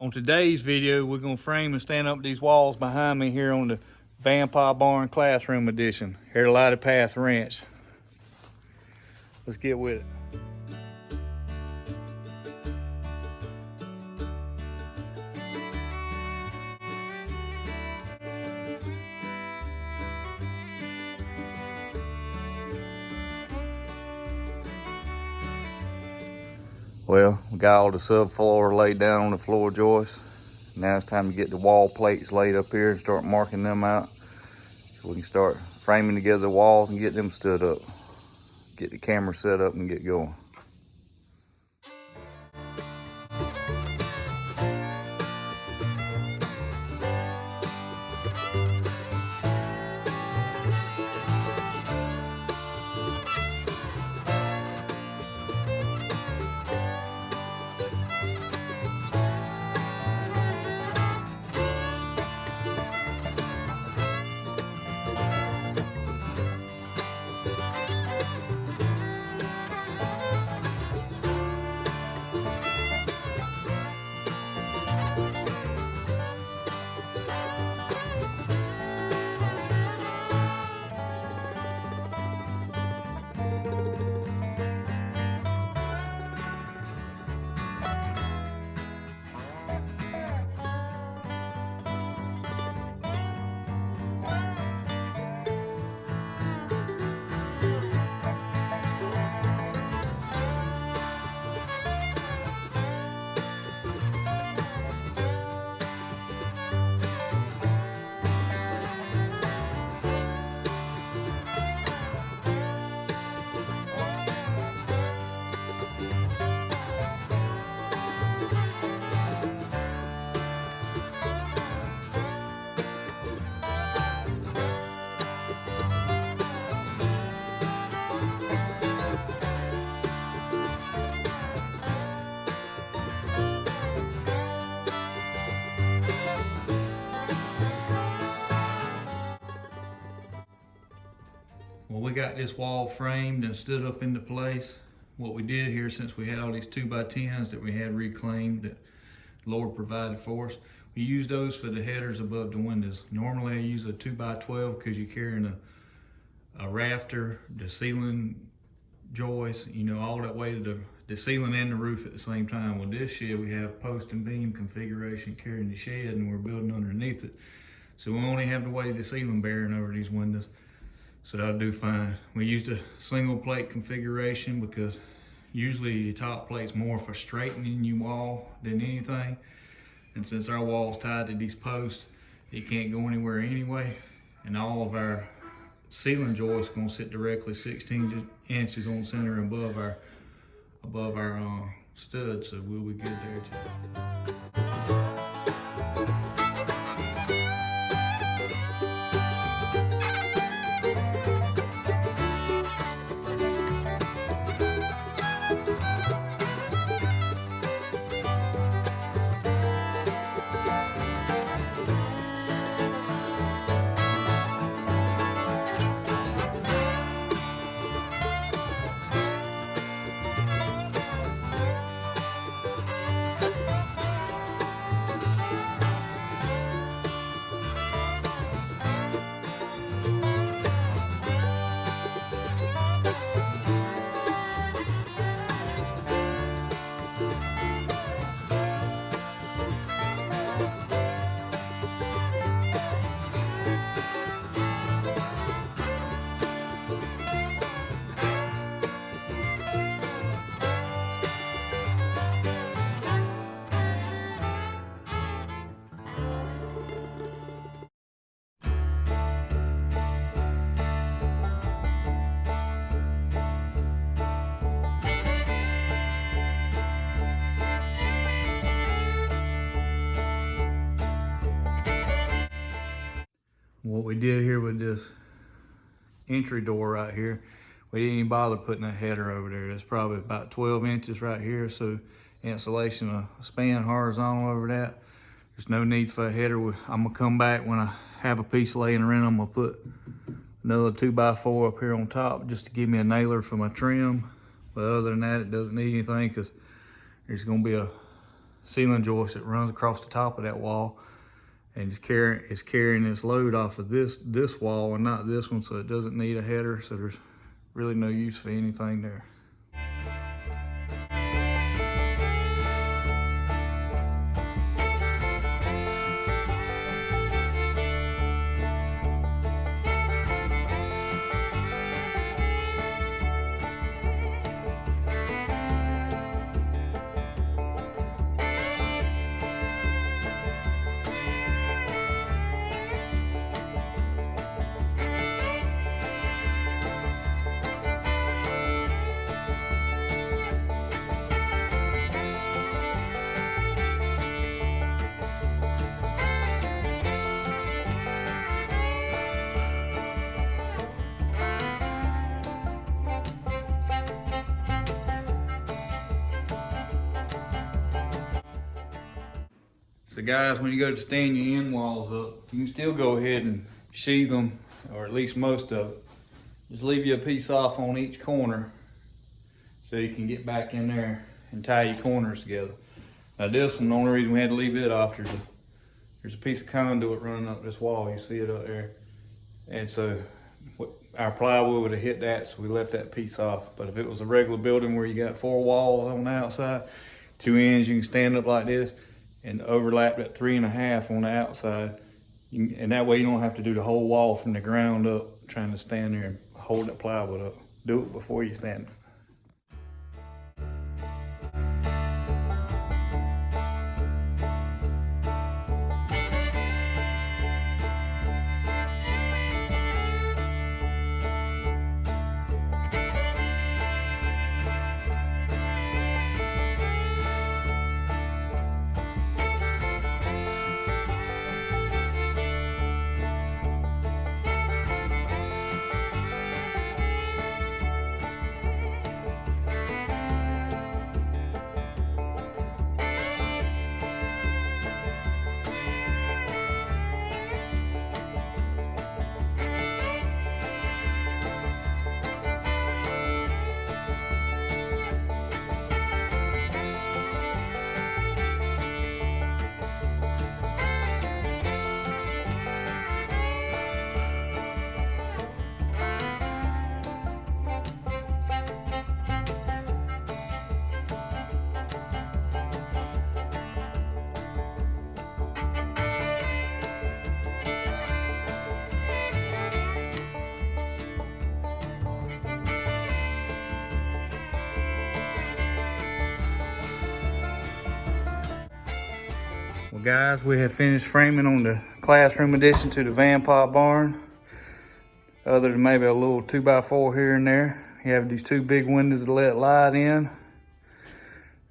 On today's video, we're gonna frame and stand up these walls behind me here on the VanPa Barn Classroom Edition, here at Lighted Path Ranch. Let's get with it. Well, we got all the subfloor laid down on the floor joists. Now it's time to get the wall plates laid up here and start marking them out so we can start framing together the walls and get them stood up. Get the camera set up and get going. Well, we got this wall framed and stood up into place. What we did here, since we had all these 2x10s that we had reclaimed that the Lord provided for us, we used those for the headers above the windows. Normally I use a 2x12 because you're carrying a rafter, the ceiling joist, all that way to the ceiling and the roof at the same time. With this shed, we have post and beam configuration carrying the shed, and we're building underneath it. So we only have to weigh the ceiling bearing over these windows. So that'll do fine. We used a single plate configuration because usually your top plate's more for straightening your wall than anything. And since our wall's tied to these posts, it can't go anywhere anyway. And all of our ceiling joists gonna sit directly 16 inches on center above our studs, so we'll be good there too. What we did here with this entry door right here, we didn't even bother putting a header over there. That's probably about 12 inches right here, so insulation will span horizontal over that. There's no need for a header. I'm gonna come back when I have a piece laying around. I'm gonna put another 2x4 up here on top just to give me a nailer for my trim. But other than that, it doesn't need anything because there's gonna be a ceiling joist that runs across the top of that wall, and it's carrying this load off of this wall and not this one, so it doesn't need a header, so there's really no use for anything there. So guys, when you go to stand your end walls up, you can still go ahead and sheathe them, or at least most of it. Just leave you a piece off on each corner so you can get back in there and tie your corners together. Now this one, the only reason we had to leave it off, there's a piece of conduit running up this wall. You see it up there. And so our plywood would have hit that, so we left that piece off. But if it was a regular building where you got 4 walls on the outside, 2 ends, you can stand up like this and overlap that 3.5 on the outside. And that way you don't have to do the whole wall from the ground up trying to stand there and hold that plywood up. Do it before you stand it. Well guys, we have finished framing on the classroom addition to the VanPa Barn. Other than maybe a little 2x4 here and there. You have these 2 big windows to let light in.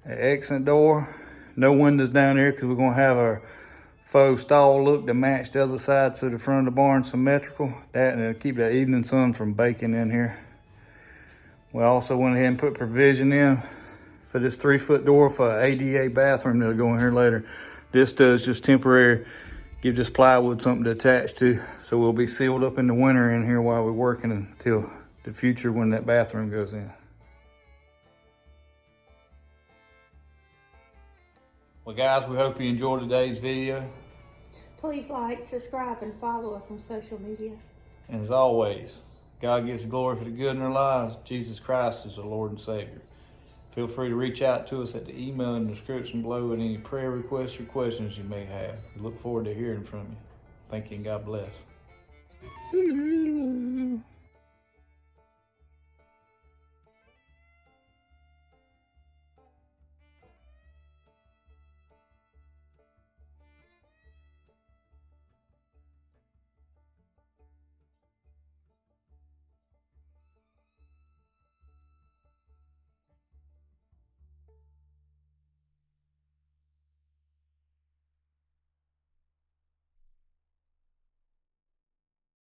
An exit door. No windows down here because we're going to have our faux stall look to match the other side so the front of the barn symmetrical. That and it'll keep that evening sun from baking in here. We also went ahead and put provision in for this 3-foot door for an ADA bathroom that'll go in here later. This does just temporary, give this plywood something to attach to. So we'll be sealed up in the winter in here while we're working until the future when that bathroom goes in. Well guys, we hope you enjoyed today's video. Please like, subscribe, and follow us on social media. And as always, God gets glory for the good in our lives. Jesus Christ is our Lord and Savior. Feel free to reach out to us at the email in the description below with any prayer requests or questions you may have. We look forward to hearing from you. Thank you and God bless.